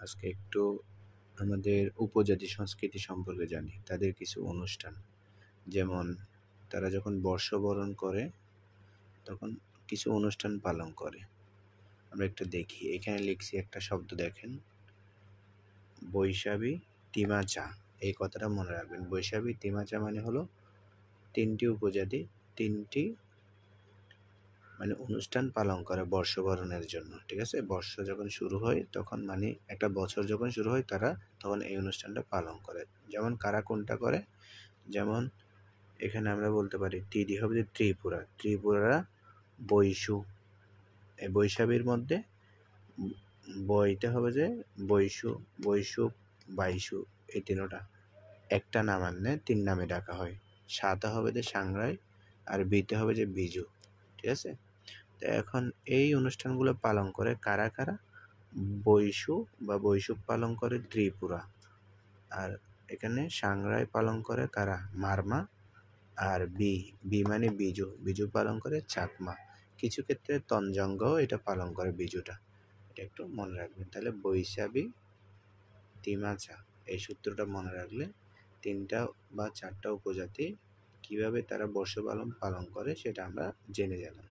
আজকে একটু আমাদের উপজাতি সংস্কৃতি সম্পর্কে জানি, তাদের কিছু অনুষ্ঠান। যেমন তারা যখন বর্ষবরণ করে তখন কিছু অনুষ্ঠান পালন করে। আমরা একটু দেখি, এখানে লিখছি একটা শব্দ দেখেন, বৈশাখী তিমাচা। এই কথাটা মনে রাখবেন। বৈশাখী তিমাচা মানে হলো তিনটি উপজাতি তিনটি মানে অনুষ্ঠান পালন করে বর্ষবরণের জন্য, ঠিক আছে? বর্ষ যখন শুরু হয় তখন মানে একটা বছর যখন শুরু হয় তারা তখন এই অনুষ্ঠানটা পালন করে। যেমন কারা কোনটা করে, যেমন এখানে আমরা বলতে পারি তিথি হবে যে ত্রিপুরা বৈশু। এই বৈশাখীর মধ্যে বইতে হবে যে বৈশু বাইশু, এই তিনটা একটা নাম আনলে তিন নামে ডাকা হয়। সাথে হবে যে সাংরাই, আর বিতে হবে যে বিজু, ঠিক আছে? তো এখন এই অনুষ্ঠানগুলো পালন করে কারা কারা? বৈশু বা বৈশুক পালন করে ত্রিপুরা, আর এখানে সাংরাই পালন করে কারা? মারমা, আর বি মানে বিজু পালন করে চাকমা। কিছু ক্ষেত্রে তঞ্জঙ্গও এটা পালন করে বিজুটা, এটা একটু মনে রাখবেন। তাহলে বৈশাখী তিমাচা, এই সূত্রটা মনে রাখলে তিনটা বা চারটা উপজাতি কিভাবে তারা বর্ষ পালন করে সেটা আমরা জেনে গেলাম।